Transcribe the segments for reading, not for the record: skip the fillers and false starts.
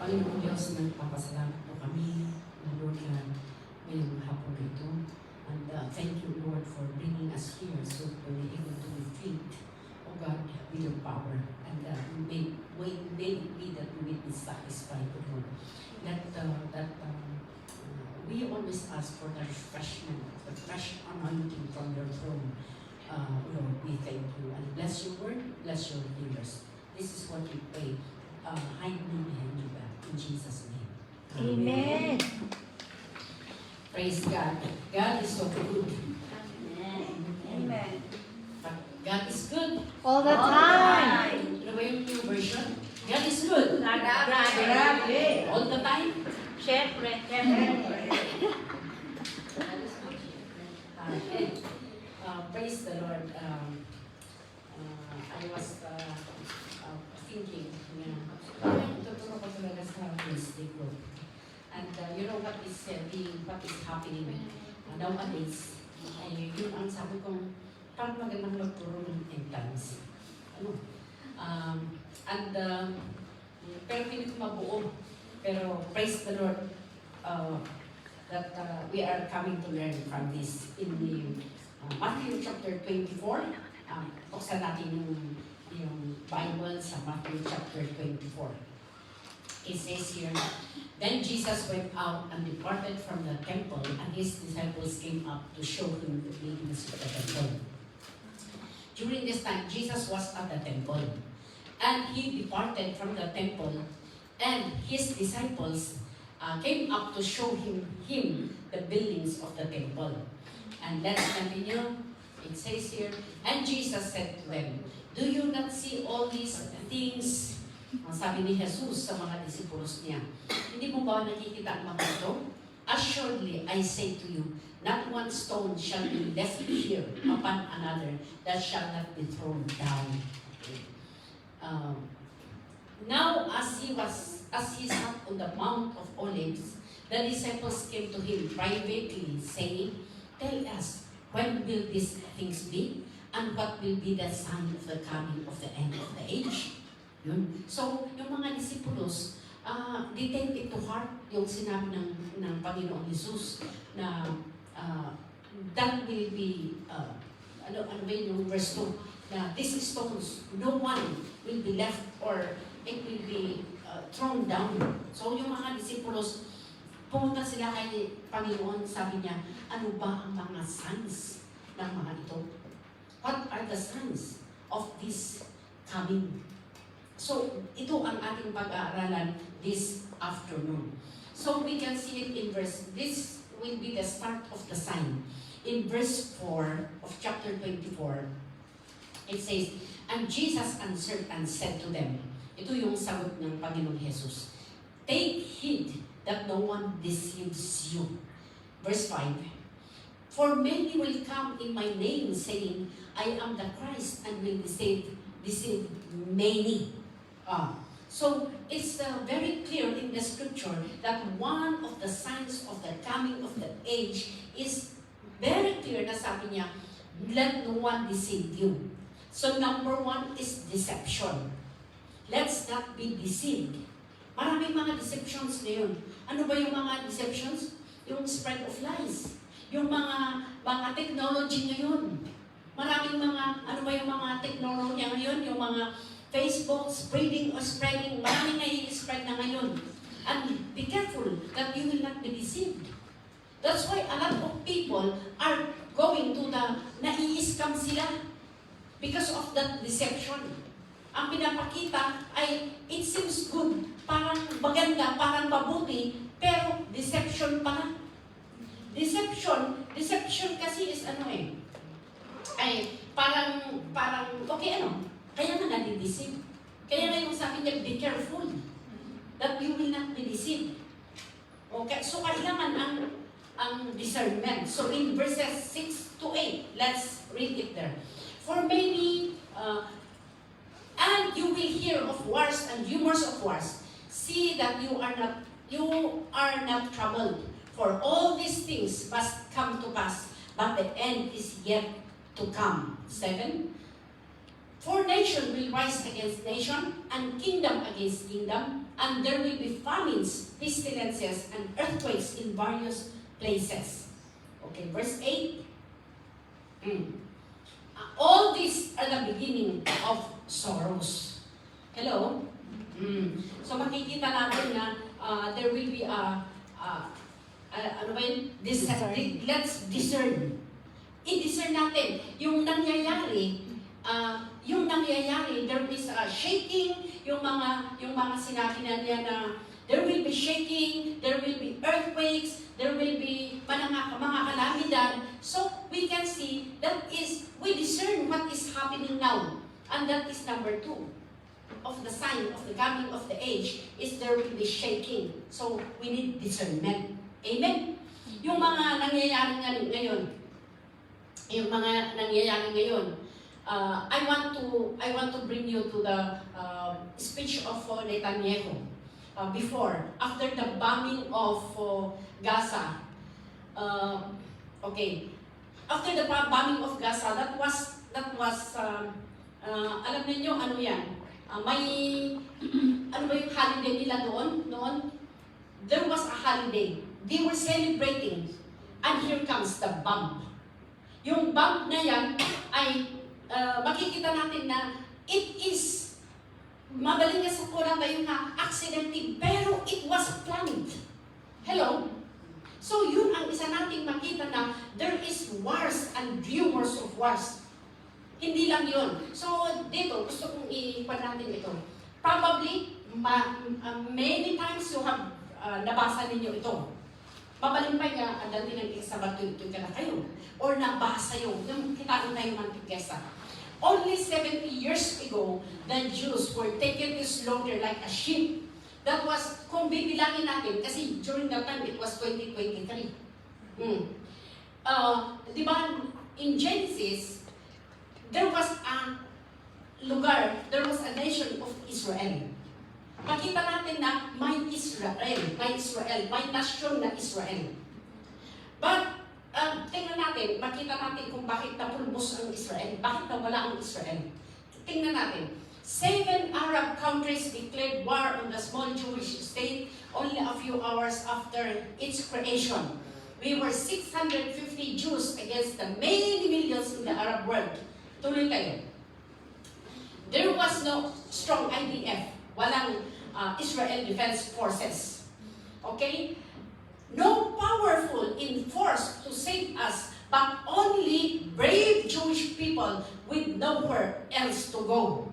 Panginoon Diyos, nagpapasalamat po kami na Lord na ngayong hapon ito. And thank you, Lord, for bringing us here so we'll be able to be filled, oh God, with your power. And may it be that we will be satisfied, oh Lord. We always ask for the refreshment, the fresh anointing from your throne. Lord, we thank you. And bless your word, bless your healers. This is what we pray. Hide me behind you, God. In Jesus' name. Amen. Praise God. God is so good. Amen. But God is good. All the time. Ano ba yung new version? God is good. Grabe. All the time. Siyempre. Praise the Lord. I was thinking, tuturo ko talaga sa Wednesday group. And you know what is happening nowadays? Ay, yun ang sabi kong, parang magandang magturo ng end times. Ano? Pero hindi ko mabuo. Pero praise the Lord that we are coming to learn from this in the Matthew chapter 24. Buksan natin yung Bible sa Matthew chapter 24. It says here, then Jesus went out and departed from the temple, and his disciples came up to show him the buildings of the temple. During this time, Jesus was at the temple, and he departed from the temple, and his disciples came up to show him the buildings of the temple. And let's continue. It says here, and Jesus said to them, do you not see all these things? Ang sabi ni Jesus sa mga disipulos niya, hindi mo ba nakikita ang mga ito? Assuredly, I say to you, not one stone shall be left here upon another that shall not be thrown down. Now, as he sat on the Mount of Olives, the disciples came to him privately, saying, tell us, when will these things be? And what will be the sign of the coming of the end of the age? Yun. So, yung mga disipulos, they take it to heart yung sinabi ng Panginoon Jesus na that will be, ano ba yung verse 2, na these stones, no one will be left or it will be thrown down. So, yung mga disipulos, pumunta sila kay Panginoon, sabi niya, ano ba ang mga signs ng mga ito? What are the signs of this coming? So, ito ang ating pag-aaralan this afternoon. So, we can see it in this will be the start of the sign. In verse 4 of chapter 24, it says, and Jesus answered and said to them, ito yung sagot ng Panginoong Jesus, take heed that no one deceives you. Verse 5, for many will come in my name, saying, I am the Christ, and will deceive many. So, it's very clear in the scripture that one of the signs of the coming of the age is very clear na sabi niya, let no one deceive you. So, number one is deception. Let's not be deceived. Maraming mga deceptions ngayon. Ano ba yung mga deceptions? Yung spread of lies. Yung mga technology ngayon. Maraming mga, ano ba yung mga technology ngayon? Yung mga Facebook, spreading, maraming nai-spread na ngayon. And be careful that you will not be deceived. That's why a lot of people are going to nai-scam sila because of that deception. Ang pinapakita ay, it seems good, parang maganda, parang mabuti, pero deception pala. Deception kasi is ano ay parang, okay kaya nga nadi-deceive. Kaya nga yung sabi niya, be careful that you will not be deceived. Okay, so kailangan ang discernment. So in verses 6 to 8, let's read it there. For many, and you will hear of wars and rumors of wars. See that you are not troubled. For all these things must come to pass, but the end is yet to come. 7. For nation will rise against nation, and kingdom against kingdom, and there will be famines, pestilences, and earthquakes in various places. Okay, verse 8. All these are the beginning of sorrows. Hello? So makikita natin na there will be ano ba yun? Let's discern. I-discern natin yung nangyayari, there is shaking, yung mga sinabi na niya na there will be shaking, there will be earthquakes, there will be mga kalamidad. So we can see we discern what is happening now. And that is number 2 of the sign of the coming of the age is there will be shaking. So we need discernment. Amen? Yung mga nangyayari ngayon, I want to bring you to the speech of Netanyahu after the bombing of Gaza. After the bombing of Gaza, that was alam niyo ano yan? Ano ba yung holiday nila noon? There was a holiday. They were celebrating, and here comes the bomb. Yung bomb na yan ay makikita natin na it is magaling nga sa Quran tayo na accidentally, pero it was planned. Hello? So yun ang isa nating makita na there is wars and rumors of wars. Hindi lang yun. So dito, gusto kong ipan natin ito. Probably, many times you have nabasa ninyo ito. Mabalimpay nga, dati ng Sabat ito ka na kayo. Or nabasa yung kitaan tayo ng Tigesa. Only 70 years ago, the Jews were taken to slaughter like a sheep. That was, kung bibilangin natin, kasi during that time, it was 2023. Di ba, in Genesis, there was a lugar, there was a nation of Israel. Makita natin na may Israel, may nasyon na Israel. But, tingnan natin, makita natin kung bakit napulbos ang Israel, bakit nawala ang Israel. Tingnan natin, 7 Arab countries declared war on the small Jewish state only a few hours after its creation. We were 650 Jews against the many millions in the Arab world. Tuloy kayo. There was no strong IDF, walang Israel Defense Forces. Okay? No powerful in force to save us, but only brave Jewish people with nowhere else to go.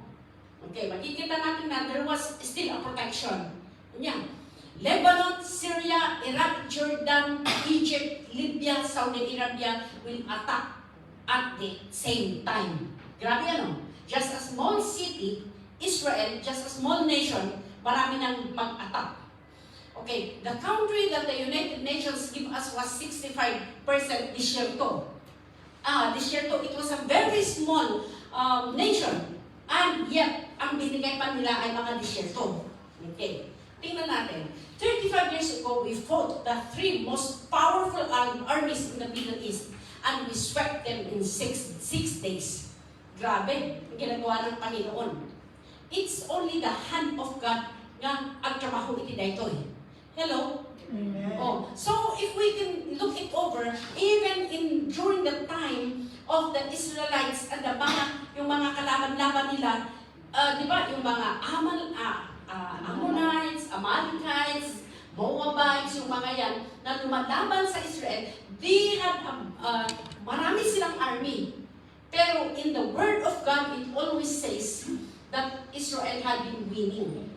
Okay, makikita natin na there was still a protection. Yan. Lebanon, Syria, Iraq, Jordan, Egypt, Libya, Saudi Arabia will attack at the same time. Grabe ano? Just a small city, Israel, just a small nation, marami nang mag-attack. Okay, the country that the United Nations give us was 65% disyerto. Disyerto, it was a very small nation. And yet, ang binigay pa nila ay mga disyerto. Okay, tingnan natin. 35 years ago, we fought the 3 most powerful armies in the Middle East. And we swept them in 6 days. Grabe, ang ginagawa ng Panginoon. It's only the hand of God na agtrabaho iti dayto. Hello? Amen. So if we can look it over, even during the time of the Israelites and yung mga kalaban-laban nila, di ba, yung mga Ammonites, Amalekites, Moabites, yung mga yan, na lumalaban sa Israel, they had, marami silang army. Pero in the Word of God, it always says that Israel had been winning.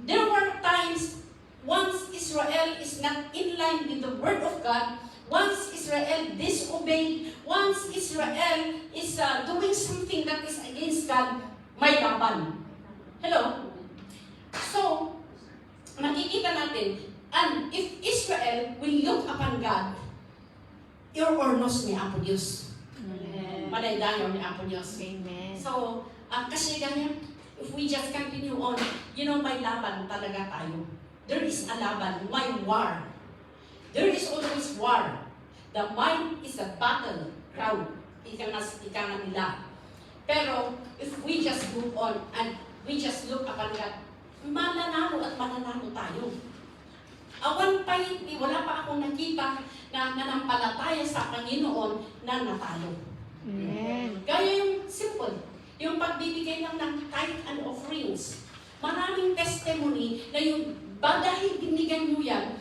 There were times, once Israel is not in line with the Word of God, once Israel disobeyed, once Israel is doing something that is against God, may laban. Hello? So, makikita natin, and if Israel will look upon God, ornos ni Apo Diyos. Madaydayaw ni Apo Diyos. Amen. So, kasi ganyan, if we just continue on, may laban talaga tayo. There is a laban, may war. There is always war. The mind is a battle ground. Ika nga nila. Pero if we just move on and we just look upon God, mananalo at mananalo tayo. Awan pa hindi, wala pa akong nakita na nanampalataya sa Panginoon na natalo. Amen. Gaya yung simple, yung pagbibigay lang ng tithe and offerings. Maraming testimony na yung dahil binigyan nyo yan,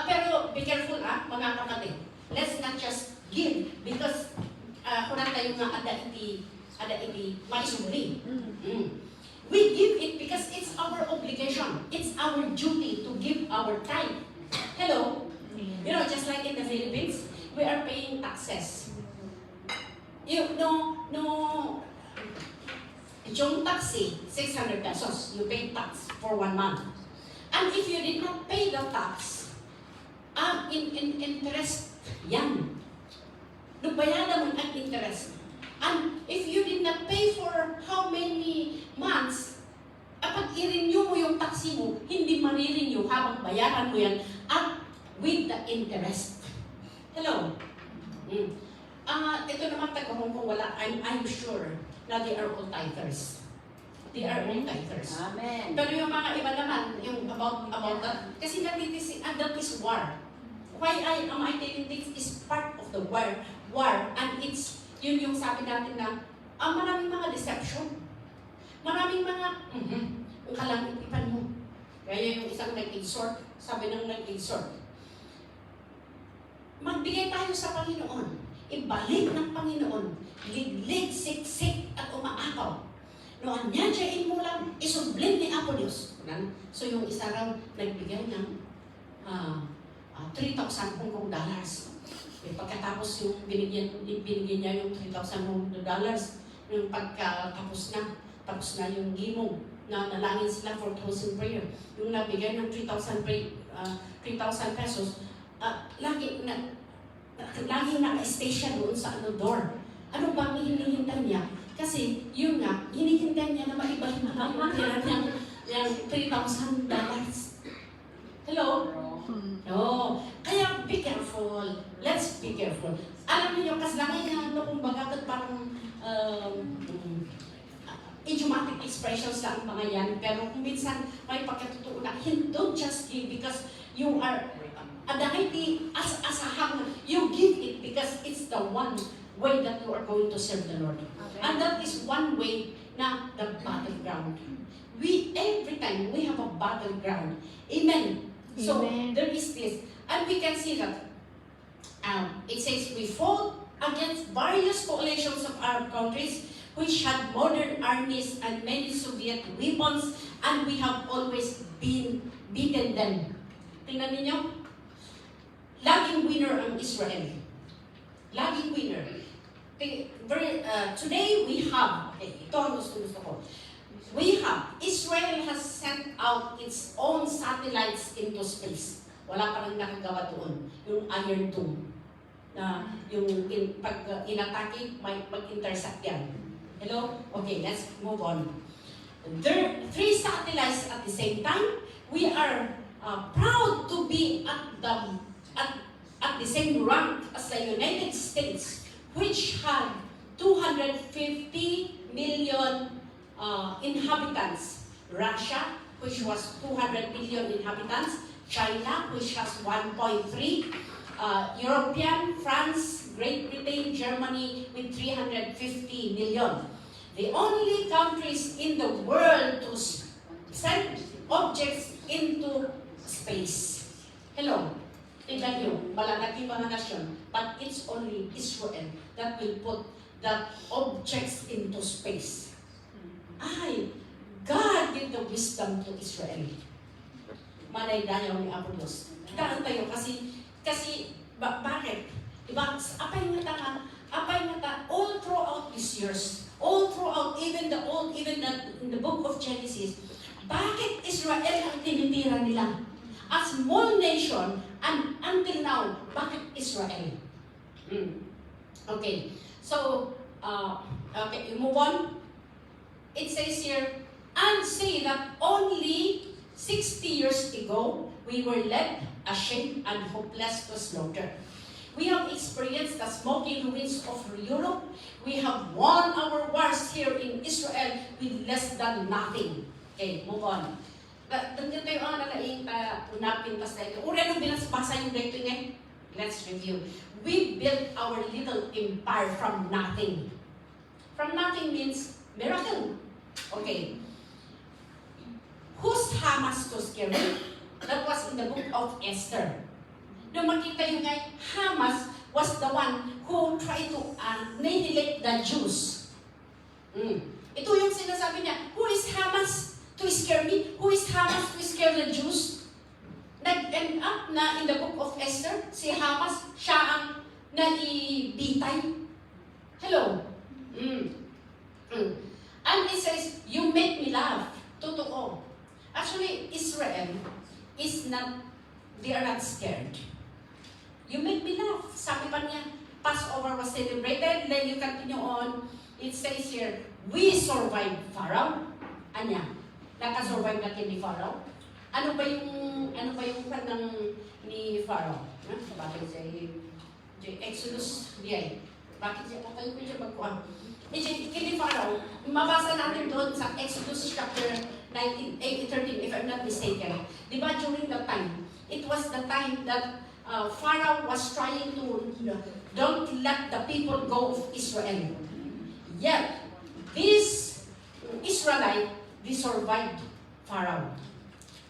pero be careful mga kapatid. Let's not just give because kunang tayo nga ada iti maisuri. We give it because it's our obligation. It's our duty to give our tithe. Hello? You know, just like in the Philippines, we are paying taxes. Yung taxi, 600 pesos, you pay tax for 1 month. And if you did not pay the tax, in interest, yan. Nagbayada mo ang interest. And if you did not pay for how many months, kapag i-renew mo yung taxi mo, hindi marirenew habang bayaran mo yan at with the interest. Hello? Ito naman taga-Hong Kong, wala, I'm sure na they are all tithers. They are all tithers. Amen. Pero yung mga iba naman, yung about that, kasi that is war. Why am I telling this is part of the war, and it's, yun yung sabi natin na, maraming mga deception. Maraming mga, ang kalangitan mo. Kaya yung isang nag-exhort, sabi ng nag-exhort, magbigay tayo sa Panginoon. Ibalik ng Panginoon. Liglig, siksik, at umaakaw. Noon niya, siyain mo lang, isublin ni Apo Diyos. So yung isa raw, nagbigay ng 3,000 Hong Kong dollars. Pagkatapos yung binigyan niya yung 3,000 Hong Kong dollars, yung pagkatapos tapos na yung gimong, na nalangin sila for closing prayer. Yung nabigay ng 3,000 pesos, laging naka-stay siya doon sa door. Ano bang hinihintay niya? Kasi yun nga, hinihintay niya na maibahin na yung tira niyang $3,000. Hello? No. Kaya be careful. Let's be careful. Alam niyo, kaslangin na kung bagat parang idiomatic expressions lang ang mga yan. Pero kung minsan may pagkatotoo na, don't just give because you are dahil asahang you give it because it's the one way that you are going to serve the Lord. Okay. And that is one way na the battleground. Every time we have a battleground. Amen. So Amen. there is this. And we can see that it says we fought against various coalitions of Arab countries which had modern armies and many Soviet weapons, and we have always been beaten them. Tingnan ninyo. Laging winner ang Israel. Laging winner. Today we have, ito ang gusto ko. We have, Israel has sent out its own satellites into space. Wala pa rin nakagawa doon. Yung Iron Dome. Na yung pag inatake, may mag-intersect yan. Hello? Okay, let's move on. There are 3 satellites at the same time. We are proud to be at the same rank as the United States, which had 250 million inhabitants. Russia, which was 200 million inhabitants. China, which has 1.3. European, France, Great Britain, Germany with 350 million. The only countries in the world to send objects into space. Hello? Tingnan nyo, malalaking mga nasyon, but it's only Israel that will put the objects into space. God gave the wisdom to Israel. Manay-dayaw ni Apo Diyos. Kitaan tayo kasi bakit? Diba? Apay nga all throughout these years, all throughout even in the book of Genesis, bakit Israel ang tinitira nila? A small nation, and until now, bakit Israel? Okay, so, okay, you move on. It says here, and say that only 60 years ago, we were led, ashamed, and hopeless to slaughter. We have experienced the smoking ruins of Europe. We have won our wars here in Israel with less than nothing. Okay, move on. Doon tayo ang nalaing unapin tas tayo. Uri, anong binasbasa yung dito ngayon? Let's review. We built our little empire from nothing. From nothing means miracle. Okay. Who's Hamas to scare me? That was in the book of Esther. Nung makita yung ngay, Hamas was the one who tried to annihilate the Jews. Ito yung sinasabi niya, who is Hamas to scare me? Who is Hamas to scare the Jews? Nag-end up na in the book of Esther, si Hamas, siya ang naibitay. Hello? And it says, you make me laugh. Totoo. Actually, Israel is not, they are not scared. You make me laugh. Sabi pa niya, Passover was celebrated. Then you continue on. It says here, we survived Pharaoh. Anya, nakasurvive natin ni Pharaoh. Ano ba yung kanang ni Pharaoh? Bakit siya Exodus, diyan. Bakit siya magkuha? Kini Pharaoh, mabasa natin doon sa Exodus chapter 13, if I'm not mistaken. Di ba during that time, it was the time that Pharaoh was trying to don't let the people go of Israel. Yet, this Israelite, they survived Pharaoh.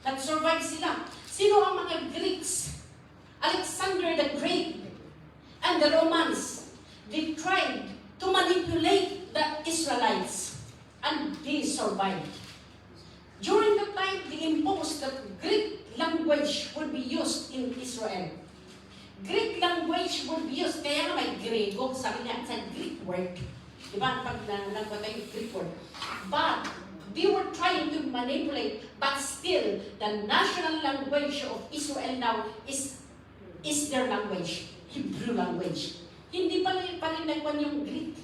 Nag-survive sila. Sino ang mga Greeks? Alexander the Great and the Romans, they tried to manipulate the Israelites, and they survived. During the time, they imposed that Greek language would be used in Israel. Greek language would be used, kaya nga may Grego, sabi niya, it's a Greek word. Diba? Pag nagpatay yung Greek word. But, they were trying to manipulate, but still, the national language of Israel now is their language, Hebrew language. Hindi pa rin nagwan yung Greek.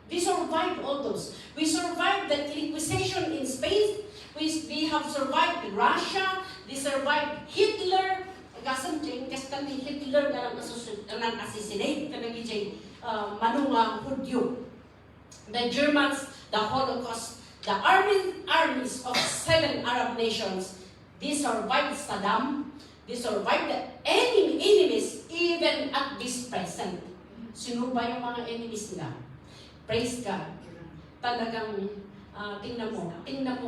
We survived all those. We survived the Inquisition in Spain. We have survived Russia. We survived Hitler. Kasamting, kasi Hitler na assassinate, manunga Hudyo. The Germans, the Holocaust, the armies of 7 Arab nations, they survived Saddam. They survived the enemies even at this present. Sino ba yung mga enemies nila? Praise God. Talagang, tingnan mo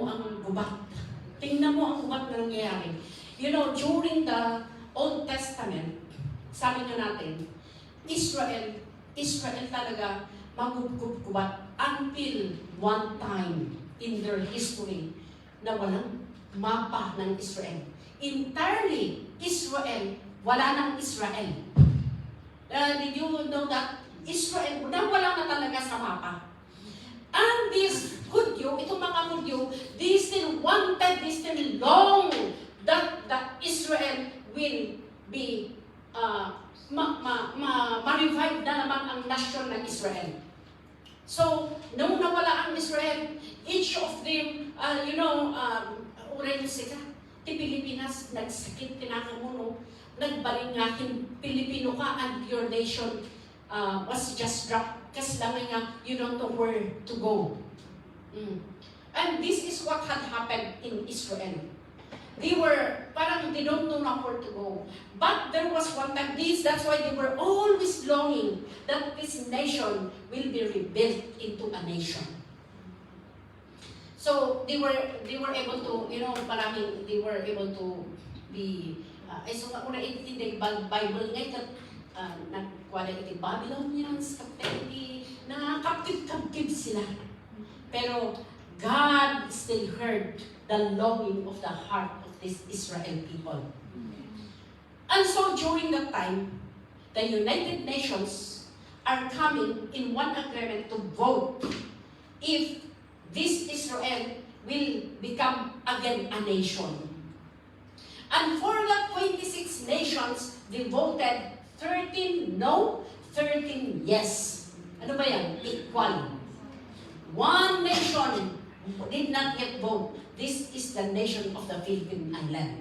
ang gubat. Tingnan mo ang gubat na nangyayari. You know, during the Old Testament, sabi nga natin, Israel talaga magugub-gubat until one time in their history na walang mapa ng Israel. Entirely, Israel, wala ng Israel. Did you know that? Israel, wala na talaga sa mapa. And this Hudyo, itong mga Hudyo, they still wanted, they still long that Israel will be, ma-revive na naman ang nation ng Israel. So, nung nawala ang Israel, each of them, uray sila, ti Pilipinas, nagsakit tinakamuno, nagbalingahin, Pilipino ka, and your nation was just dropped. Kasi lang nga, you don't know where to go. And this is what had happened in Israel. They don't know where to go. But there was one time, that's why they were always longing that this nation will be rebuilt into a nation. So they were able to, they were able to be, in the Bible ngayon, nagkwala iti Babylonians, captive sila. Pero God still heard the longing of the heart of these Israel people. And so during that time, the United Nations are coming in one agreement to vote if this Israel will become again a nation. And for the 26 nations, they voted 13 no, 13 yes. Ano ba yan? Equal. One nation did not yet vote. This is the nation of the Philippine Island.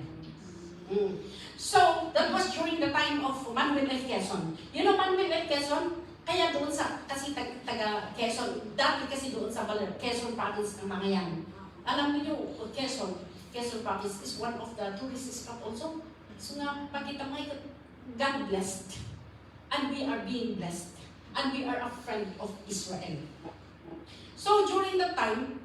So, that was during the time of Manuel L. Quezon. You know Manuel L. Quezon? Kaya doon sa, kasi taga Quezon, dati kasi doon sa Quezon province ng mga yan. Alam niyo, Quezon province is one of the tourist spot also. So nga, pakita mo, God blessed. And we are being blessed. And we are a friend of Israel. So during that time,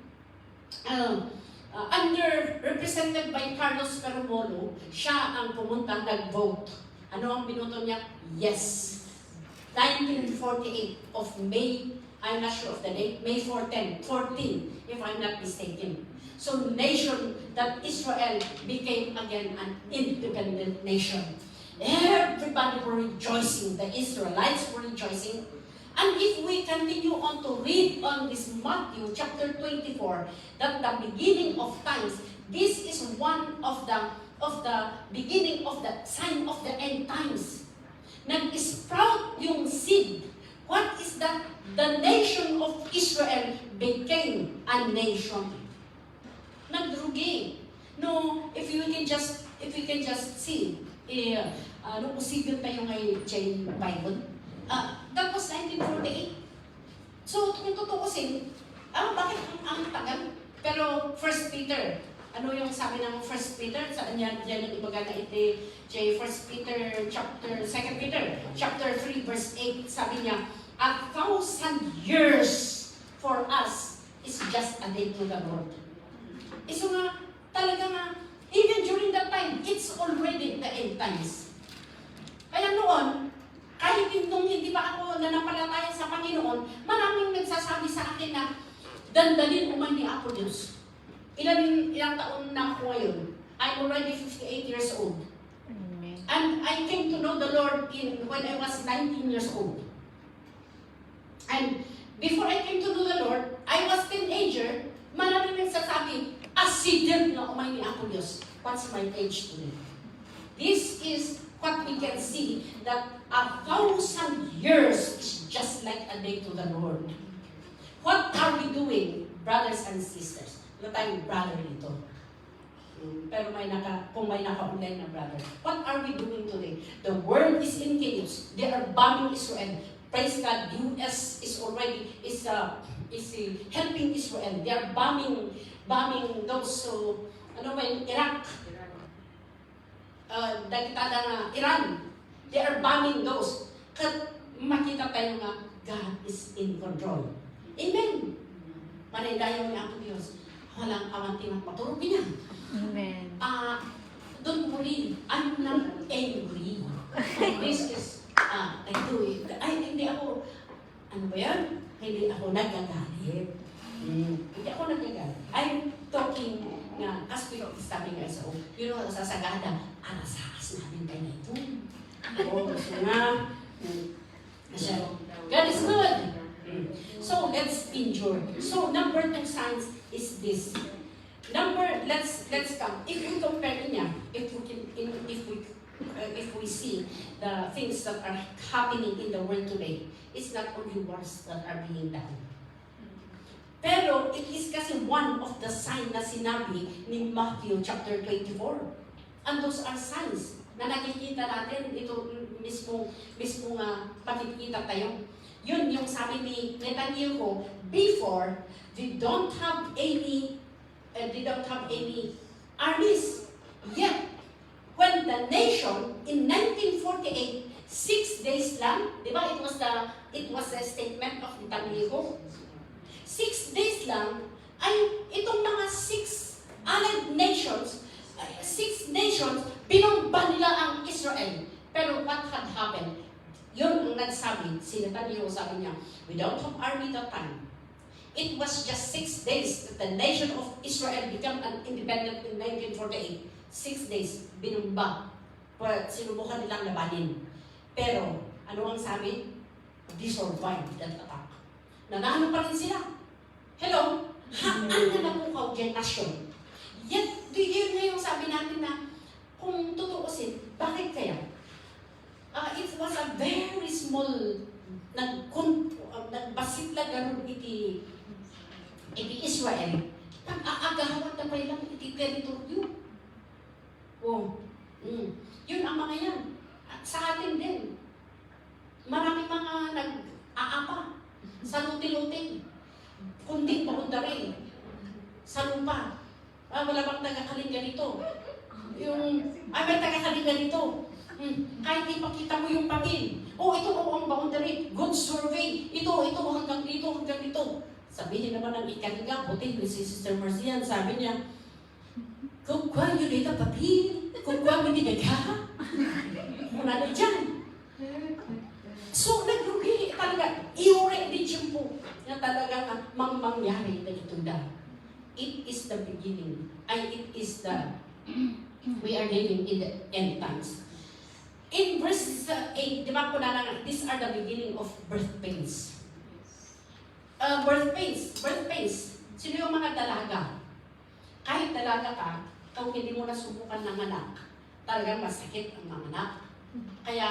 represented by Carlos Carmolo, siya ang pumunta nag-vote. Ano ang binoto niya? Yes. 1948 of May, I'm not sure of the date, May 14, if I'm not mistaken. So nation that Israel became again an independent nation. Everybody were rejoicing, the Israelites were rejoicing. And if we continue on to read on this Matthew chapter 24, that the beginning of times, this is one of the beginning of the sign of the end times. Nag-sprout yung seed. What is that? The nation of Israel became a nation. Nagrugi. No, if we can just see, nung usigil tayo ngay J Bible, that was 1948. So, kung tutukusin, bakit ang tagal? Pero 1 Peter, ano yung sabi ng 1 Peter? Saan yan ang ibaga na iti? 1 Peter, 2 Peter, chapter 3, verse 8, sabi niya, 1,000 years for us is just a day to the Lord. So nga, talaga nga, even during that time, it's already the end times. Kaya noon, kahit nung hindi pa ako nanampalataya sa Panginoon, maraming nagsasabi sa akin na, dandalin mo man ni Apo Diyos. Ilang taon na ako ngayon. I'm already 58 years old. Amen. And I came to know the Lord when I was 19 years old. And before I came to know the Lord, I was teenager, maraming nagsasabi, asidil na umay ni Apo Diyos. What's my age today? This is what we can see, that 1,000 years is just like a day to the Lord. What are we doing, brothers and sisters? Wala tayong brother dito. Pero kung may naka-online na brother. What are we doing today? The world is in chaos. They are bombing Israel. Praise God, US is already helping Israel. They are bombing those Iraq. Dakitada nga Iran. They are bombing those. Makita tayo nga, God is in control. Amen. Manaydayo ni Apo Diyos. Walang awanting magpaturog niya. Amen. Don't worry, I'm not angry. This is, I do it. Hindi ako, ano ba yan? Hindi ako nagagalit. Hindi ako nagagalit. I'm talking nga, as we sabi nga sa sa Sagada, arasas namin kayo na ito. Oo, gusto nga. God is good. So, let's endure. So, number 2 signs is this. Let's come. If we compare niya, if we see the things that are happening in the world today, it's not only wars that are being done. Pero it is kasi one of the signs na sinabi ni Matthew chapter 24. And those are signs na nakikita natin, ito mismo makikita tayo. Yun yung sabi ni Netanyahu, before, they don't have any armies. Yet, when the nation, in 1948, 6 days lang, di ba, it was the statement of Netanyahu. 6 days lang, ay itong mga 6 allied nations, 6 nations, binomba nila ang Israel. Pero what had happened? Yun ang nagsabi, si Netanyahu sabi niya, we don't have army that time. It was just 6 days that the nation of Israel became an independent in 1948. 6 days, binumba. But sinubukan nilang labanin. Pero, ano ang sabi? They survived that attack. Nanalo pa rin sila. Hello? Haan na napukaw dyan nasyon. Yet, yun nga yung sabi natin na, kung tutuusin, bakit kaya? It was a very small, nagbasit lang ganun iti Israel. Pag-aagawan na pa ilang iti teritoryo. Oh. Yun ang mga yan. At sa atin din, maraming mga nag-aapa sa luti-luti, kundi boundary sa lupa. Wala bang taga-kaling ganito? May taga-kaling ganito. Kahit ipakita mo yung papel. Ito ang boundary. Good survey. Ito hanggang dito, hanggang dito. Sabihin naman ng ikalinga, puti si Sister Marcian, sabi niya, kung kwa yun ito papel, kung kwa mo dinagha, wala na dyan. So, naglugi talaga. Iure religion po na talaga mangyari na ito na. It is the beginning. We are living in the end times. In verse 8, di ba po na these are the beginning of birth pains. Birth pains. Sino yung mga dalaga? Kahit dalaga ka, kung hindi mo nasubukan ng anak, talagang masakit ang mga anak. Kaya,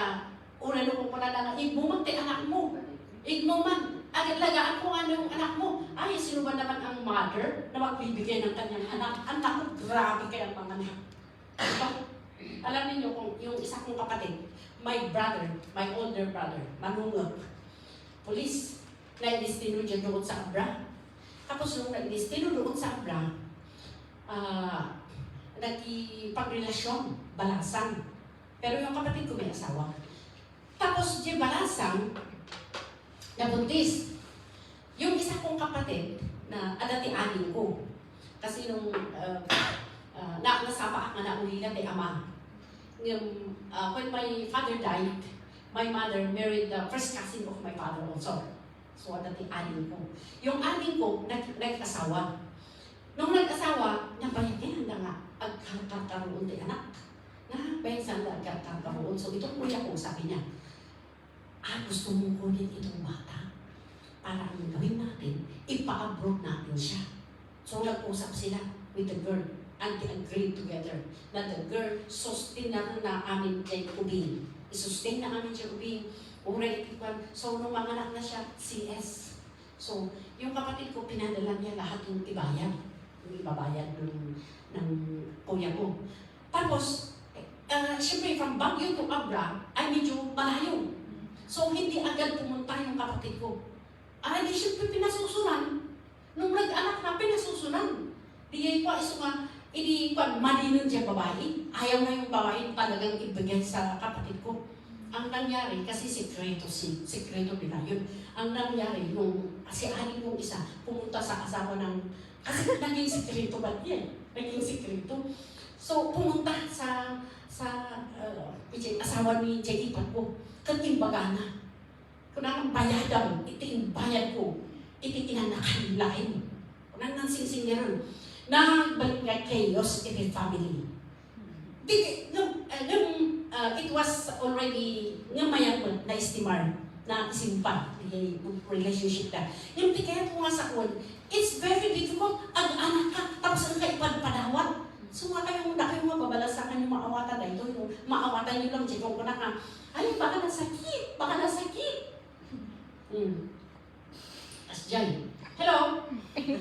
una nung ko na lang, igmuman ti anak mo. Igmuman. Agad-lagaan ko nga yung anak mo. Ay, sino ba naman ang mother na magbibigay ng kanyang anak? Anak ko, grabe kaya ang mga anak. Alam niyo kung yung isa kong kapatid, my older brother, manungok, police, na-destino dyan doon sa Abra. Tapos nung na-destino doon sa Abra, nagipagrelasyon, balasan. Pero yung kapatid ko may asawa. Tapos yung balasan, nabuntis. Yung isa kong kapatid, na adati-anin ko, kasi nung nasapa ang naulila kay ama. When my father died, my mother married the first cousin of my father also. So, adati-anin ko. Yung anin ko, nag-asawa. Nung nag-asawa, nabayagyan na nga, agkakaroon din anak. Nabayagyan na agkakaroon. So, itong kuya ko, sabi niya, gusto mong kunin itong bata para ang gawin natin, ipa-abroad natin siya. So, nag-usap sila with the girl and they agreed together na the girl sustain na amin kay Ubing. I-sustain na amin kay Ubing. So, nung mga anak na siya, CS. So, yung kapatid ko, pinadala niya lahat yung ibayad. Yung ibabayad ng kuya ko. Tapos, syempre, from Baguio to Abra, ay medyo malayo. So, hindi agad pumunta yung kapatid ko. Di syempre pinasusunan. Nung nag-anak na, pinasusunan. Di pa iso nga, hindi pa malinon siya babae. Ayaw na yung babae talagang ibigay sa kapatid ko. Ang nangyari, kasi sikreto nila yun. Ang nangyari, si aling kong isa, pumunta sa asawa ng, kasi naging sikreto ba yan? Naging sikreto. So, pumunta sa asawa ni Jackie ko, katimbaga na. Kung ang bayadan, bayad ko, itinanakan lain. Kung ang nansing ron, nagbalik nga chaos in the family. It was already, mayan ko, na-estimar, na simpa, yung relationship na. Yung kaya ko nga sa kun, it's very difficult, anak ka, tapos ang kaipadpadawat. So nga kayong mababalasakan yung maawatan na ito, yung maawatan nyo lang, chikong ko na ka, ay, baka nasakit. As dyan. Hello?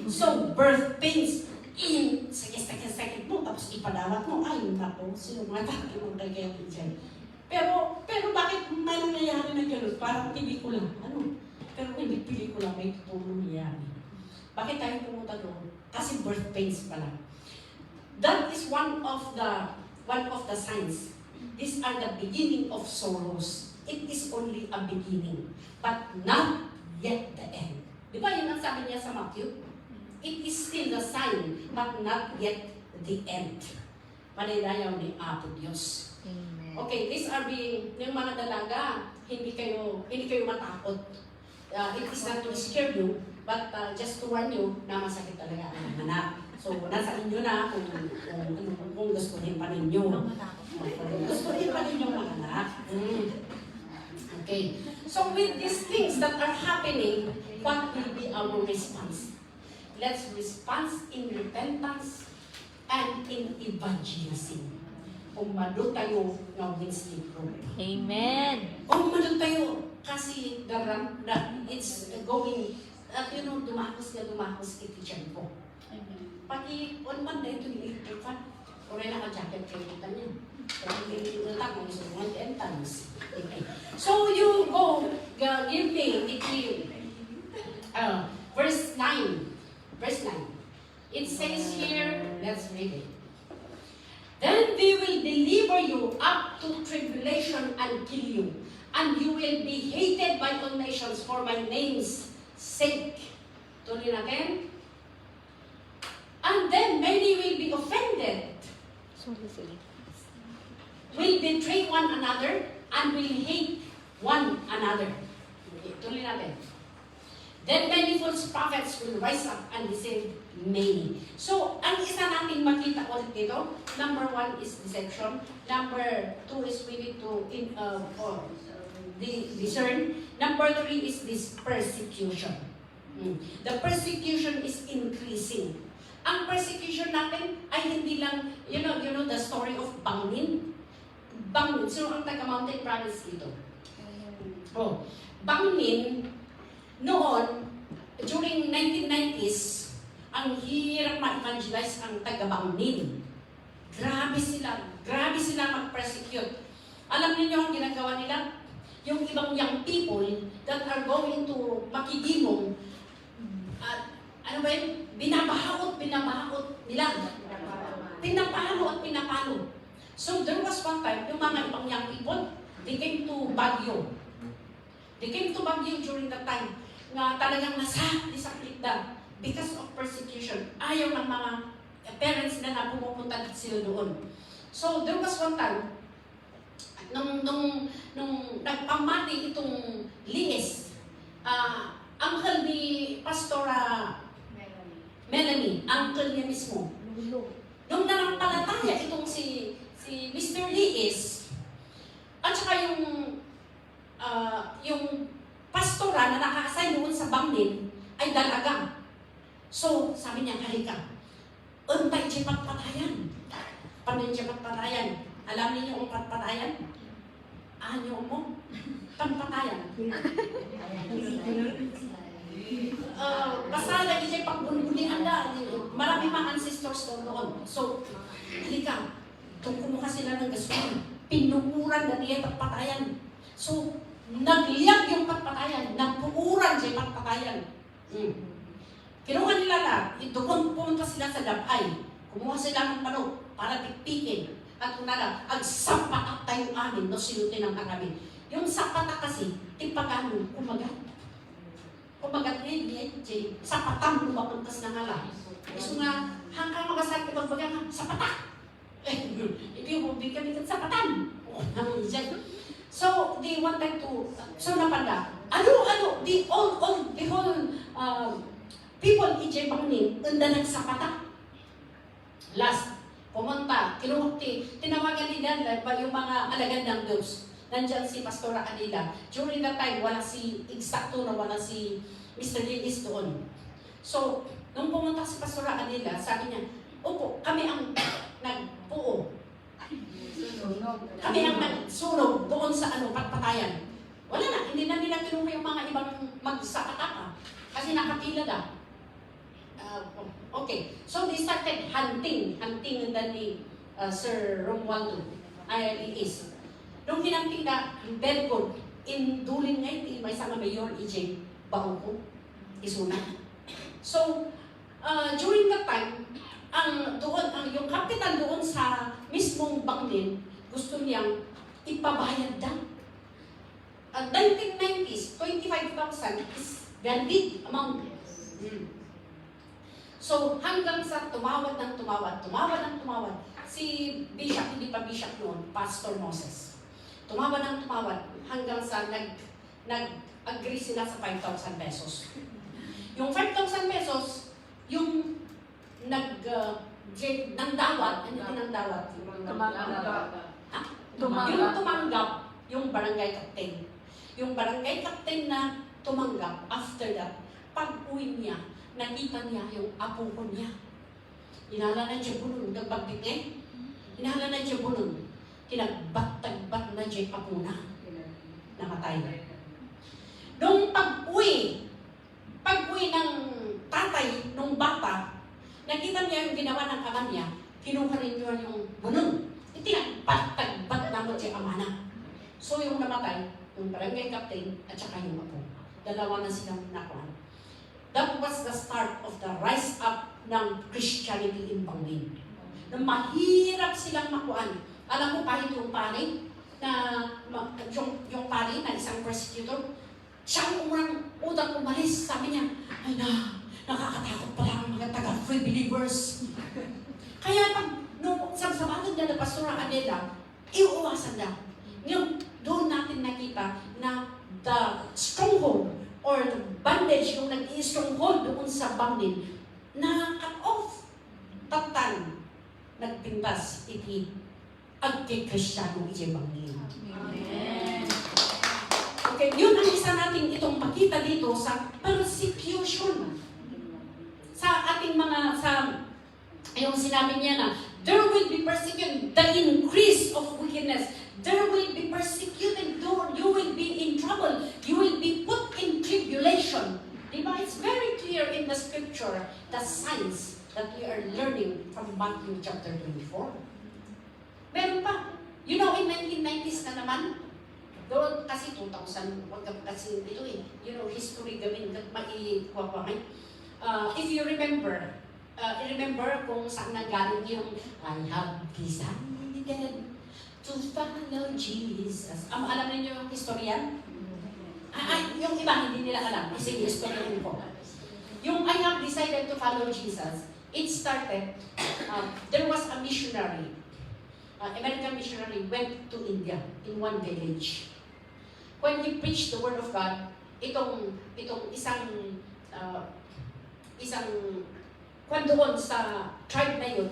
So, birth pains, sakit mo, tapos ipadawat mo, ay, naku, sino mga taki mong kagaya dyan. Pero bakit may nangyayari na gano'n? Parang pelikula. Pero hindi pelikula, may totoong nangyayari. Bakit tayo pumunta doon? Kasi birth pains pala. That is one of the signs. These are the beginning of sorrows. It is only a beginning, but not yet the end. Di ba yun ang sabi niya sa Matthew? It is still the sign, but not yet the end. Maninayaw ni Apo Diyos. Amen. Okay, these are yung mga dalaga, hindi kayo matakot. It is not to scare you, but just to warn you na masakit talaga ang anak. So, nasa inyo na kung gustuhin pa ninyo. Gustuhin pa ninyo mga anak. Okay. So, with these things that are happening, what will be our response? Let's respond in repentance and in evangelism. Umado tayo ng Wednesday group. Amen. Umado tayo kasi it's going, dumakos iti dyan po. Pati on Monday to the 8 oray naka-jacket kayo kita niya. So you go, give me, verse 9. Verse 9. It says here, let's read it. Then they will deliver you up to tribulation and kill you, and you will be hated by all nations for my name's sake. Tuloy natin. And then many will be offended, will betray one another, and will hate one another. Tuloy natin. Then many false prophets will rise up and deceive many. So, ang isa nating makita ulit dito, number 1 is deception. Number 2 is we need to discern. Number 3 is this persecution. The persecution is increasing. Ang persecution natin ay hindi lang, you know the story of Bangmin. Bangmin, sino ang taga-mountain province dito? Bangmin, noon, during 1990s, ang hirap ma-evangelize ang taga-Bangmin. Grabe sila mag-persecute. Alam niyo ang ginagawa nila? Yung ibang young people that are going to makigimong, ano ba yun? Binabahaot nila. Pinapalo at pinapalo. So there was one time, yung mga ibang young people, they came to Baguio. They came to Baguio during that time na talagang nasakit na because of persecution. Ayaw ng mga parents na pumupunta sila doon. So there was one time, nung nagpamati itong Liis, uncle ni Pastora Melanie, uncle niya mismo. Nung nanampalataya itong si Mr. Liis, at saka yung pastora na naka-assign noon sa Bangmin ay dalaga. So, sabi niya, halika, untay siya patpatayan. Paano siya patpatayan? Alam niyo ang patpatayan? Anyo mo? Patpatayan. Basta lagi siya pagbunbulihan na. Marami mga ancestors doon. So, halika, kumuha sila ng gasol. Pinukuran na niya patpatayan. So, nagliyag yung patpatayan. Napuuran siya patpatayan. Kinuha nila na, doon pumunta sila sa Dabay. Kumuha sila ng manok para pikpikin. At kung nala, ang sapatak tayong amin, no sinutin ng kami. Yung sapatak kasi, tipagano, kumagat. Kumagat niya, sapatang lumapuntas na nga lang. So nga, hanggang magasal ka magbagang, sapatak! Hindi mo bigyan ng sapatan. So, they wanted to, so napanda, the whole people in Bangmin, unda nagsapatak. Last, pumunta, tinawagan nila yung mga alagad ng Diyos. Nandiyan si Pastora Adila. During that time, wala si Mr. Lilis doon. So, nung pumunta si Pastora Adila, sabi niya, opo, kami ang nagpuo. Kami ang nagsunog doon sa patpatayan. Wala na, hindi na nila kinuha yung mga ibang magsakataka. Kasi nakapila na. Okay, so they started hunting ni Sir Romualdo, Liis. Nung hinanting na, very good, in duling ngayon, may isang mayor, EJ Bauco, Isuna. So, during that time, yung kapitan doon sa mismong Bangmin, gusto niyang ipabayad daw. 1990s, 25,000 is very big amount. So, hanggang sa tumawad, si Bishop, hindi pa Bishop noon, Pastor Moses. Tumawad hanggang sa nag-agree sila sa 5,000 pesos. Yung 5,000 pesos, yung nandawat, yung tumanggap, yung barangay captain. Yung barangay captain na tumanggap, after that, pag-uwi niya, nakita niya yung apo ko niya. Inala na siya bunun, nagbagdingay. Inala na siya bunun. Tinagbat-tagbat na siya apo na. Namatay. Nung pag-uwi ng tatay, nung bata, nakita niya yung ginawa ng ama niya, kinuha rin niya yung bunun. Tinagbat-tagbat si ama na. So yung namatay, yung barangay captain at saka yung apo. Dalawa na silang nakuha. That was the start of the rise up ng Christianity in Bangin. Na mahirap silang makuhaan. Alam mo, kahit yung pari, yung pari na isang persecutor, siyang unang umalis. Sabi niya, ay nakakatakot pala ang mga taga-free believers. Kaya pag sabagan niya na Pastora Adela, iuwasan na. Ngayon, doon natin nakita na the stronghold or the bandage yung nag-i-stronghold doon sa Bangin na cut off. Tatan, nagpintas iti agkikristyano iti Bangin. Amen. Okay, yun ang isa natin itong makita dito sa persecution. Sa ating mga, yung sinabi niya na, there will be persecution, the increase of wickedness. There will be persecuted, you will be in trouble, you will be put in tribulation. Diba? It's very clear in the scripture, the signs that we are learning from Matthew chapter 24. Meron pa. You know, in 1990s na naman, doon kasi 2000, wag kasi ito eh, you know, history gawin, maikwapangay. If you remember kung saan nanggaling yung I have decided to follow Jesus. Alam niyo yung historian? Yung iba hindi nila alam. Kasi historian ko. Yung I have decided to follow Jesus, it started, there was a missionary, American missionary went to India in one village. When he preached the word of God, itong isang kwan doon sa tribe na yun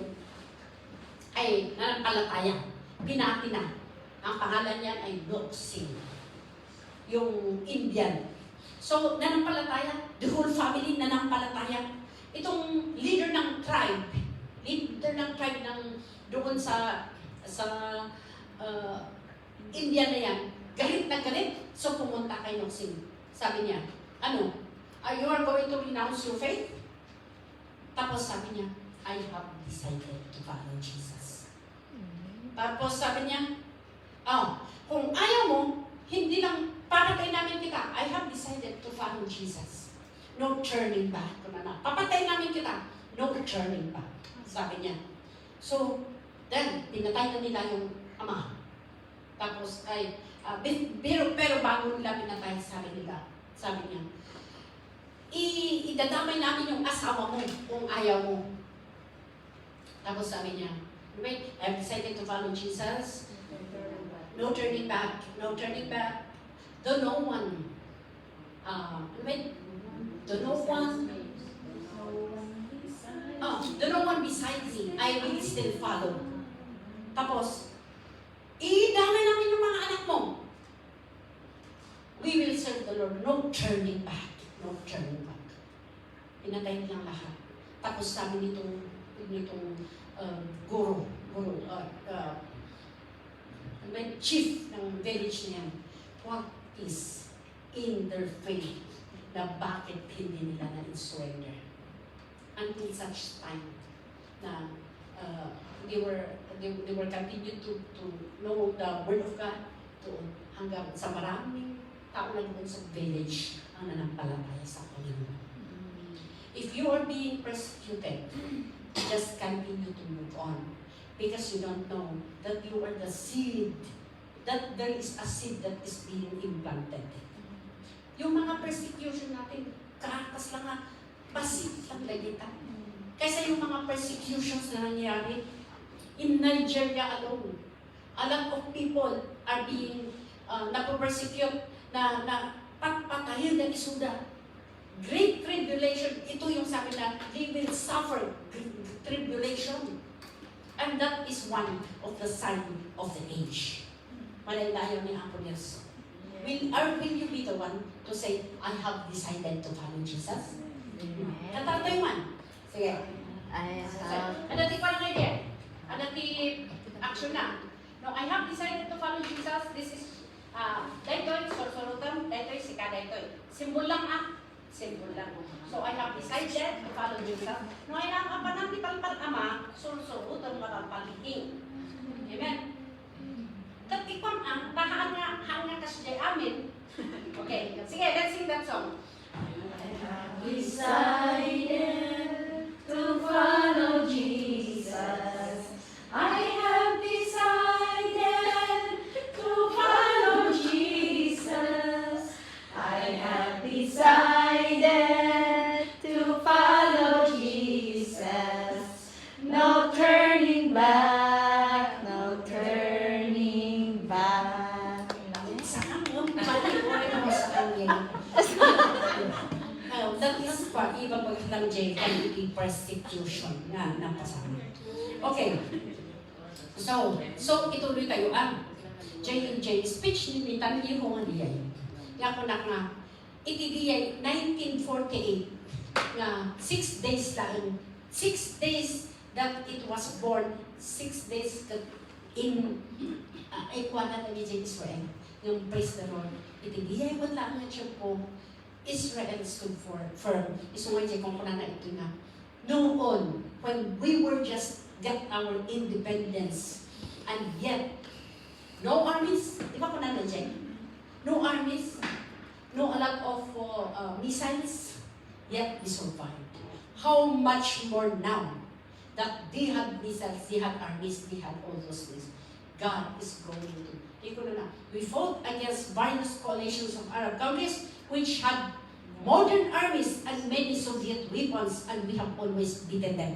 ay nanampalataya. Pinati na. Ang pangalan niya ay Loksin. Yung Indian. So, nanampalataya. The whole family nanampalataya. Itong leader ng tribe ng doon sa India na yan, galit na galit. So, pumunta kay Loksin. Sabi niya, you are going to renounce your faith? Tapos sabi niya, I have decided to follow Jesus. Tapos sabi niya, kung ayaw mo, hindi lang papatay namin kita. I have decided to follow Jesus. No turning back. Papatay namin kita. No turning back. Sabi niya. So, then, pinatay na nila yung ama. Tapos, pero bago nila pinatay, sabi niya, idadamay namin yung asawa mo kung ayaw mo. Tapos sabi niya, wait, I've decided to follow Jesus. No turning back. No turning back. The no one besides me. I will still follow. Tapos, idamay namin yung mga anak mo. We will serve the Lord. No turning back. No turning back. Pinatay nilang lahat. Tapos sabi nitong guru, chief ng village niya, what is in their faith na bakit hindi nila na-surrender? Until such time na they were continued to know the word of God hanggang sa maraming tao na doon sa village ang nanampalataya sa Panginoon. If you are being persecuted, just continue to move on. Because you don't know that you are the seed, that there is a seed that is being implanted. Yung mga persecution natin, karakas lang nga, pasit lang lagitan. Kaysa yung mga persecutions na nangyari, in Nigeria alone, a lot of people are being napo-persecute na patayin na isuda. Great tribulation, ito yung sabi na, they will suffer tribulation. And that is one of the sign of the age. Malalayo ni Apollos. Will you be the one to say, I have decided to follow Jesus? Katatay man. Sige. Ano ti parang idea? Ano ti action na? No, I have decided to follow Jesus. This is, daytoy, sorsorutan, daytoy, sika daytoy. Simbol lang Simple lang. So, I have decided to follow Jesus. No, ay lang pa nang tipalpal ama, sursurutan matapaliking. Amen. Kat ikwa Okay, sige, let's sing that song. Decided to follow Jesus. I have decided to follow Jesus. I have decided to follow Jesus. No turning back, no turning back. Saan mo? Malimuay ako sa kanya. That is pa, ibang pagkatang J, community persecution na napasama. Okay. So ituloy tayo J&J, speech ni Netanyahu nga diyan. Nga ko na nga, itidiyay 1948 nga 6 days lang, 6 days that it was born, 6 days that in Equana na ni Israel. Yung praise the Lord, itidiyay mo lang nga siya po, Israel stood firm. Isuway siya kung na ito na. Noon, when we were just get our independence, and yet, no armies, di ba ko na dyan? No armies, no a lot of missiles, yet we survived. How much more now that they had missiles, they had armies, they had all those things. God is going to. We fought against various coalitions of Arab countries which had modern armies and many Soviet weapons, and we have always beaten them.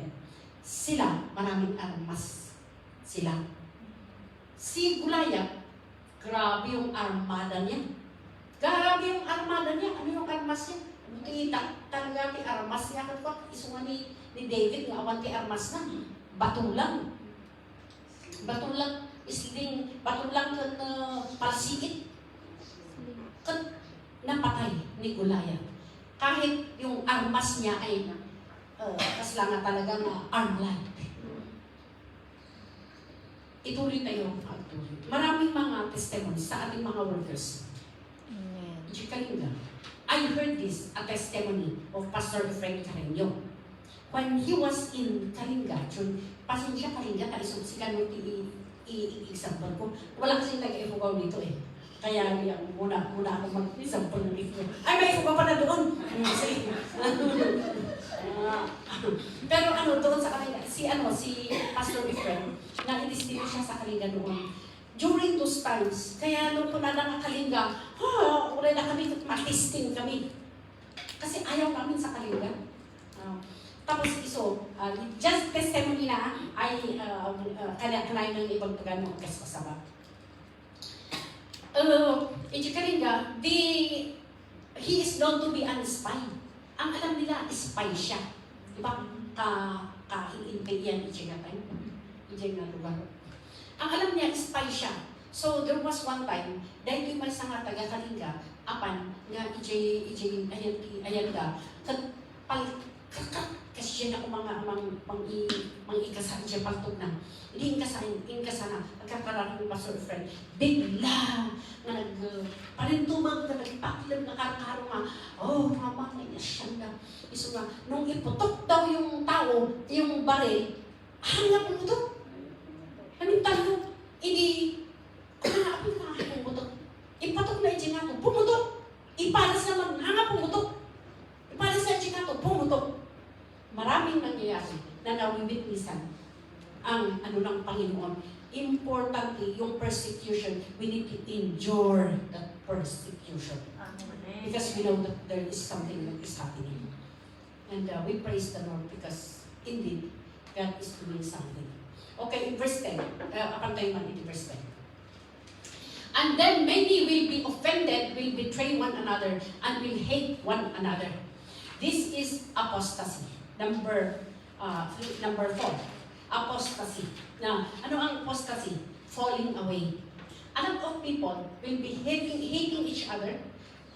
Sila, maraming armas. Sila. Si Goliath, grabe yung armada niya. Grabe yung armada niya. Ano yung armas niya? Kita talaga ti armas niya. Isunga ni David nga awan ti armas na. Bato lang. Bato lang. Isling, bato lang kan palsiit. Kan napatay ni Goliath. Kahit yung armas niya ay kaslangan talaga na armland. Ituloy tayo. Maraming mga testimonies sa ating mga workers. Amen. Kalinga. I heard this, a testimony of Pastor Frank Carreño. When he was in Kalinga, pasensya Kalinga, kaisumsikan mo i-example ko. Wala kasi taga-ifugaw dito eh. Kaya muna ako mag-example ng ifugaw. Ay, may ifugaw pa na doon! Pero doon sa Kalinga, si Pastor Efren, na-i-distribute siya sa Kalinga doon. During those times, kaya nung punala ng Kalinga, wala na kami, matisting kami. Kasi ayaw namin sa Kalinga. Tapos just testimony na ay kanay ng ibang pagano kasama. Kalinga, he is known to be an spy. Ang alam nila, spy siya. Diba? Kahiintay yan, na lugar. Ang alam niya, spy siya. So, there was one time, dahil may sanga taga-Kalinga, apan, nga ayan ka, kasi siya na kung mang-ikasahin siya paltog na. Hindi ingkasahin na, nagkakaroon ng Pastor Friend, bigla, na parintumag na nagpakilab na karkaro nga, mama, nga siya na. Iso nga, nung iputok daw yung tao, yung baril, hanggang pumutok. Anong talo? Hindi, pumutok. Ipatok na yung nga to, pumutok. Ipalas naman, hanggang pumutok. Ipalas na yung nga to, pumutok. Maraming nangyayari na nawiwitnisan ang ng Panginoon. Importantly, yung persecution, we need to endure that persecution. Because we know that there is something that is happening. And we praise the Lord because indeed, God is doing something. Okay, in verse 10. Apantay man ito verse 10. And then many will be offended, will betray one another, and will hate one another. This is apostasy. Number 4. Apostasy. Now, ano ang apostasy? Falling away. A lot of people will be hating each other.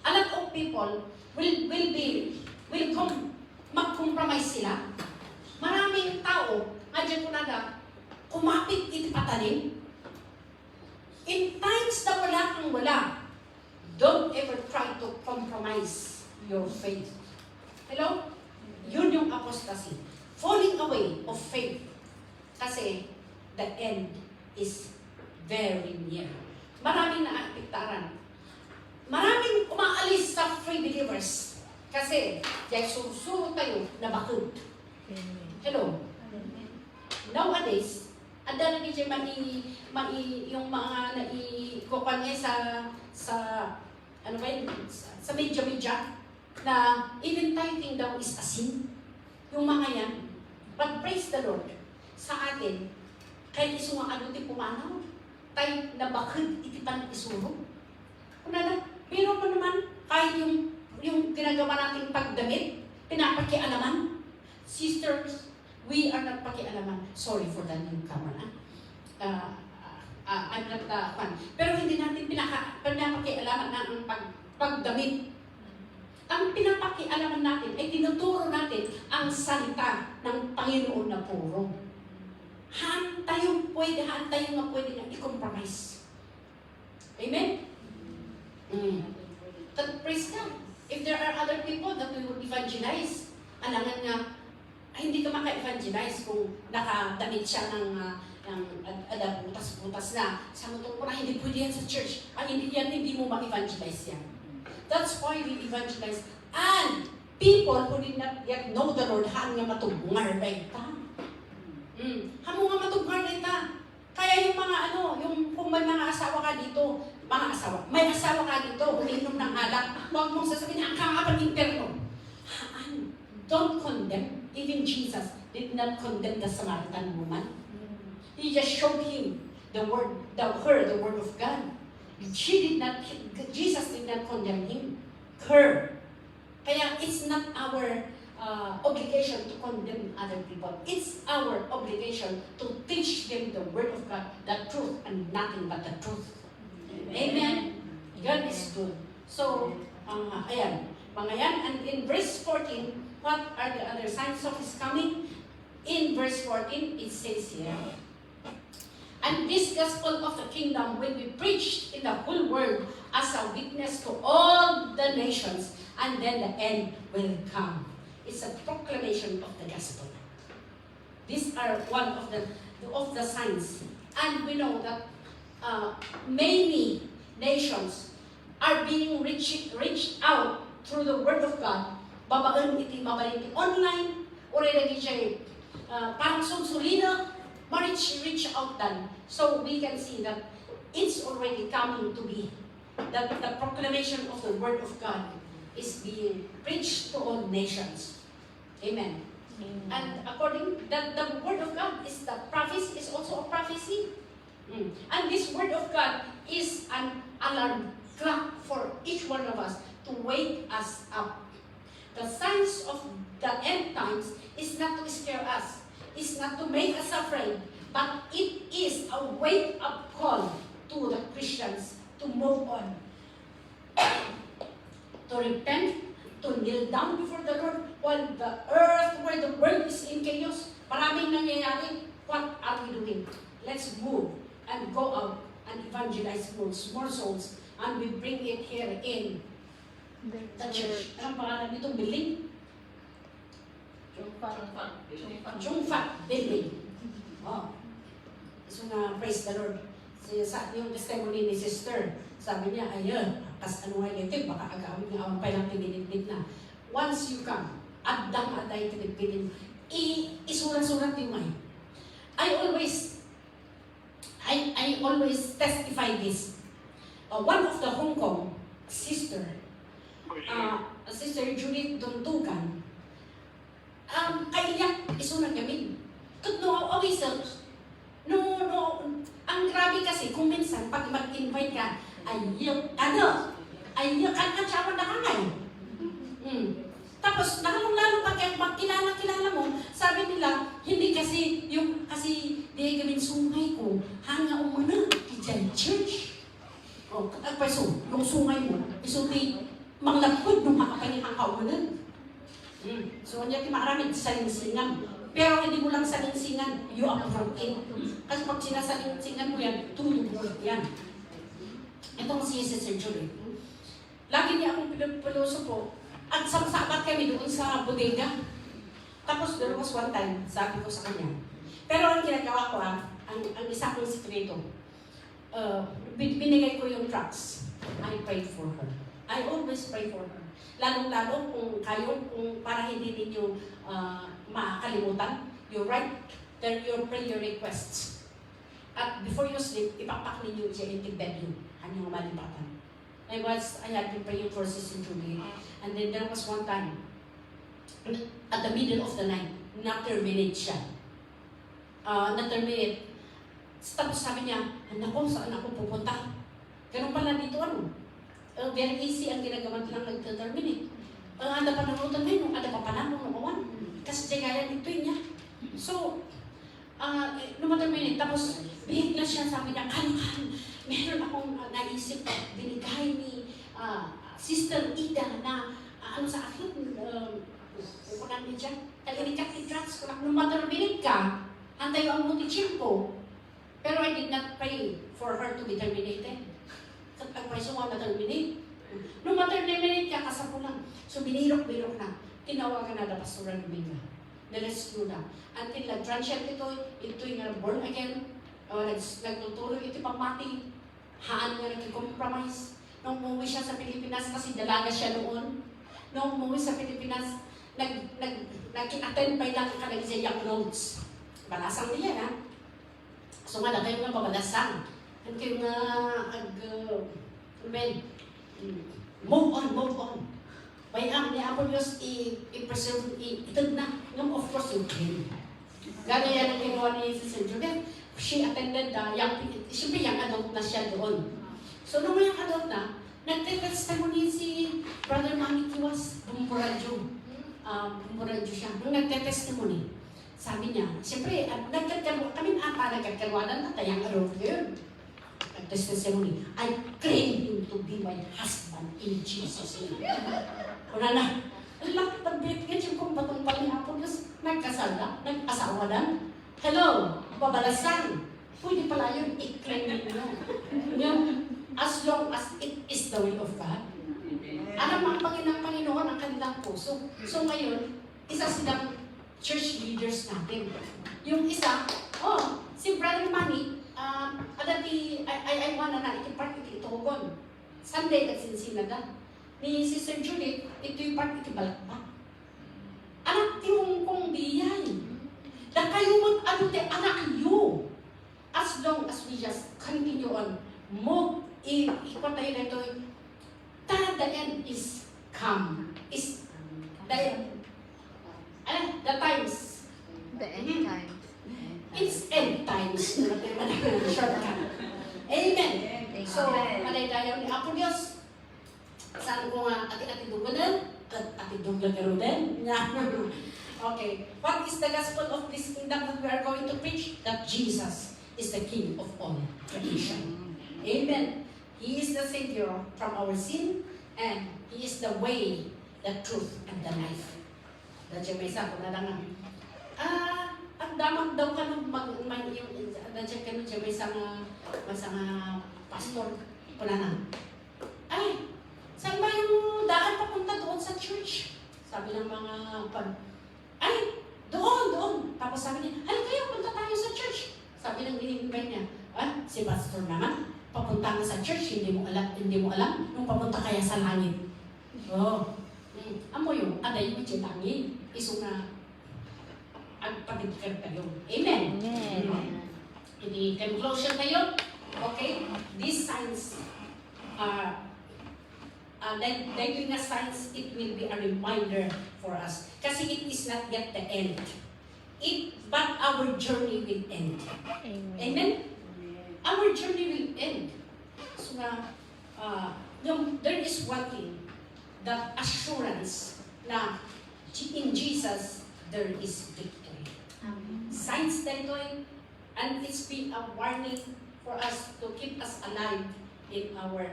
A lot of people will mag-compromise sila. Maraming tao, adyan ko na kumapit itipatalim. In times na wala kang wala, don't ever try to compromise your faith. Hello? Yun yung apostasy. Falling away of faith. Kasi the end is very near. Maraming naapektaran. Maraming umaalis sa free believers. Kasi, dahil susuro tayo na bakod. Amen. Hello? Nowadays, ang dami siya yung mga naikukuha niya sa ano ba yun, sa media na even tithing daw is a sin. Yung mga yan. But praise the Lord, sa atin, kahit iso nga ano di pumanaw, tayo na bakit itipan isuro. Pero mo naman, kahit yung ginagawa nating pagdamit, pinapakialaman. Sisters, we are not pakialaman. Sorry for the newcomer. I'm not one. Pero hindi natin pinapakialaman na ang pagdamit. Ang pinapakialaman natin ay tinuturo natin ang salita ng Panginoon na puro. Haan tayo nga pwede na i-compromise. Amen? Praise God. If there are other people that we would evangelize, alangan nga, ay, hindi ka maka-evangelize kung nakadamit siya ng butas-butas na sa mutong ko na hindi pwede yan sa church. Hindi mo ma-evangelize yan. That's why we evangelize. And people who did not yet know the Lord, haan nga matubungar na ita. Hamo nga matubungar na ita. Kaya yung mga kung may mga asawa ka dito, may asawa ka dito, umiinom ng alak, huwag mong sasabihin, ang kakapang interno. Haan, don't condemn. Even Jesus did not condemn the Samaritan woman. He just showed him the word of God. Jesus did not condemn her. Kaya it's not our obligation to condemn other people. It's our obligation to teach them the word of God, the truth, and nothing but the truth. Amen? God is good. So, ayan. Mga yan. And in verse 14, what are the other signs of His coming? In verse 14, it says here, and this gospel of the kingdom will be preached in the whole world as a witness to all the nations, and then the end will come. It's a proclamation of the gospel. These are one of the signs. And we know that many nations are being reached out through the word of God. Babagan iti mabaliti online, or ilagay siya parang sunsulina, reach out then. So we can see that it's already coming to be. That the proclamation of the word of God is being preached to all nations. Amen. And according that the word of God is the prophecy is also a prophecy. And this word of God is an alarm clock for each one of us to wake us up. The signs of the end times is not to scare us, is not to make us afraid, but it is a wake-up call to the Christians to move on, to repent, to kneel down before the Lord while where the world is in chaos. Maraming nangyayari. What are we doing? Let's move and go out and evangelize more souls, and we bring it here in the church. Anong pangalan nito? Building? Jungfat Building. Oh. So na, praise the Lord. Yung testimony ni sister, sabi niya, ayun, kas ano nga ito, baka agawin nga awang pa lang pinilipit na. Once you come, addang-aday pinipilin, isurat-surat yung ay. I always testify this. One of the Hong Kong sister, Sister Judith Duntugan, kaiyak isunan kami. No, ang grabe kasi kung minsan pag mag-invite ka, ayok kan siya na kangay. Tapos nakalong-lalo pag magkilala mo, sabi nila, hindi kasi di gawin sungay ko, hanga umuna, kijan church. O, katagpaso, yung sungay mo, isuti, manglapod nung makapanyang kaunan. So, niya maraming saling-singan. Pero hindi mo lang saling-singan, you approve it. Kasi pag sinasaling-singan mo yan, tulog yan. Itong si Sister Julie. Lagi niya akong pilosopo. At samsabat kami doon sa bodega. Tapos there was one time, sabi ko sa kanya. Pero ang ginagawa ko ang isa kong sikreto. binigay ko yung tracts, I prayed for her. I always pray for her. Lalong-lalo kung para hindi ninyo makakalimutan, you write your prayer requests. At before you sleep, ipapak ninyo siya into bed yun. Anyong malipatan. I had been praying for Sister Julie. And then there was one time, at the middle of the night, na-terminate siya. Na-terminate. Tapos sabi niya, naku, saan ako pupunta? Ganun pala dito, very easy ang ginagawa nilang nag-terminate. Ada pa nanutan ngayon, ada pa panahon noon. Kasi kaya dito niya. So, nung-terminate, tapos bigla siya, sabi niya, kan, meron akong naisip, binigay ni Sister Ida na sa akin, kukunan niya dyan. Kaya i-trans ko lang, nung terminate ka, hantay ang multi-chimpo. Pero I did not pray for her to be terminated. Ang presyo nga na-terminate. Nung ma-terminate ka, kasapulan. So binirok-birok na. Tinawagan na na Pastor Dominga. Nirescue na. Until nag-transition ito'y nga born again. Nagtuturo ito pamati. Haan nga nag-compromise. Nung umuwi siya sa Pilipinas, kasi dalaga siya noon. Nung umuwi sa Pilipinas, nag-attend pa ilang kanagsiyak notes. Balasang niya, ha? So nga na kayo nga babalasan. And kayo nga, move on. Bayang niya ako Diyos, i-preserve, itag na. Ngam, of course, yung king. Gano'n yan ang ginawa ni Sister Juliet. She attended siyempre yung adult na siya doon. So, nung yung adult na, nagte-testimony si Brother Manny Kiwas, bumuradyo siya. Nung nagte-testimony, sabi niya, siyempre, kami nagkakaroon at tayang adult yun. Testimony, I claim him to be my husband in Jesus' name. Una na, lakit ang bit yung kung batong palihapon, nagkasal na, nag-asawa na. Hello, babalasan. Pwede pala yun, i-claim nyo. As long as it is the will of God. Alam ang Panginoon ang kanilang puso. So ngayon, isa silang church leaders natin. Yung isa, si Brother Manny, adati ay wanna na part itugon. Sunday at Sinsinaga. Ni Sister Juliet, ito yung part ikibalakba. Anak yung kong biyay. Da kayo mag-ano anak iyo. As long as we just continue on, ikot tayo na ito, the end is come. Is the times. The end times. It's end times. Shortcut. Amen. So, malaydayaw ni Apo Diyos. Saan ko nga ati-ati dugunan? Ati dugunan ka rin. Okay. What is the gospel of this kingdom that we are going to preach? That Jesus is the King of all creation. Amen. He is the Savior from our sin, and He is the way, the truth, and the life. Nandiyan may isa ko na lang ang damag daw ka nung nandiyan ka nung may isang pastor ko na lang. Ay, saan ba yung daan papunta doon sa church? Sabi ng mga doon. Tapos sabi niya, kayo, punta tayo sa church. Sabi ng inimbay niya, si pastor naman, papunta ka sa church, hindi mo alam, nung papunta kaya sa langit. Amo yung, aday mo yung langit. Iso na, agpagigkar kayo. Amen? Amen. Hindi, conclusion tayo. Okay? These signs like a signs, it will be a reminder for us. Kasi it is not yet the end. But our journey will end. Amen. Amen? Our journey will end. So there is one thing, that assurance na in Jesus, there is victory. Signs na ito, and it's been a warning for us to keep us alive in our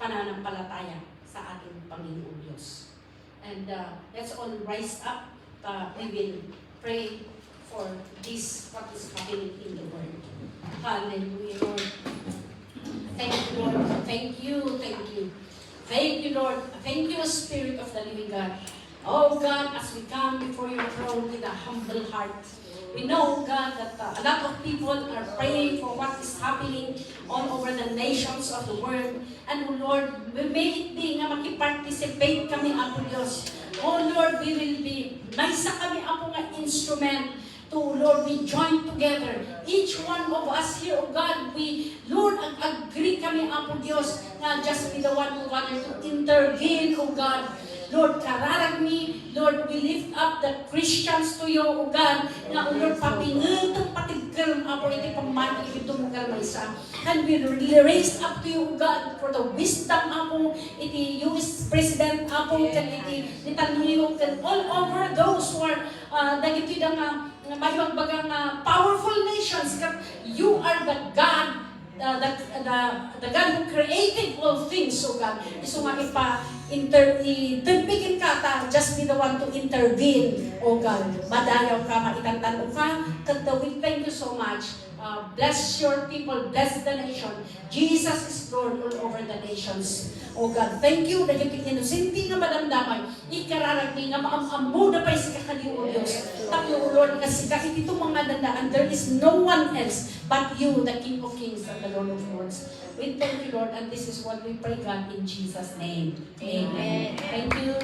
pananampalataya sa ating Panginoon Diyos. And let's all rise up. We will pray for this, what is happening in the world. Hallelujah, Lord. Thank you, Lord. Thank you. Thank you, Lord. Thank you, Spirit of the living God. Oh, God, as we come before your throne with a humble heart, we know, God, that a lot of people are praying for what is happening all over the nations of the world. And oh Lord, may it be nga makiparticipate kami, Apo Diyos. Oh Lord, we will be, naisa kami, Apo nga instrument to, Lord, we join together. Each one of us here, oh God, we, Lord, agree kami, Apo Diyos, na just be the one who wanted to intervene, oh God. Lord, kararag mi, Lord, we lift up the Christians to you, O God, na, O Lord, papingin itong patigkal, Apo, iti pamati, itong mga isa. And we raise up to you, O God, for the wisdom, Apo, iti US President, Apo, kan iti nitanliyo, kan all over those who are, dagiti da nga, mayagbagang powerful nations, kat you are the God, the God who created all things, O God. So nga itibigin ka ta, just be the one to intervene, O God. Madayaw ka, maitantano ka. We thank you so much. Bless your people, bless the nation. Jesus is Lord all over the nations. O God, thank you. Dahil inusinti nga madamdamay, ikararagmi nga maamamu na pa si kakaliw o Diyos. Takyo o Lord, kasi kahit itong mga dandaan, there is no one else but you, the King of Kings and the Lord of Lords. We thank you, Lord, and this is what we pray, God, in Jesus' name. Amen. Thank you.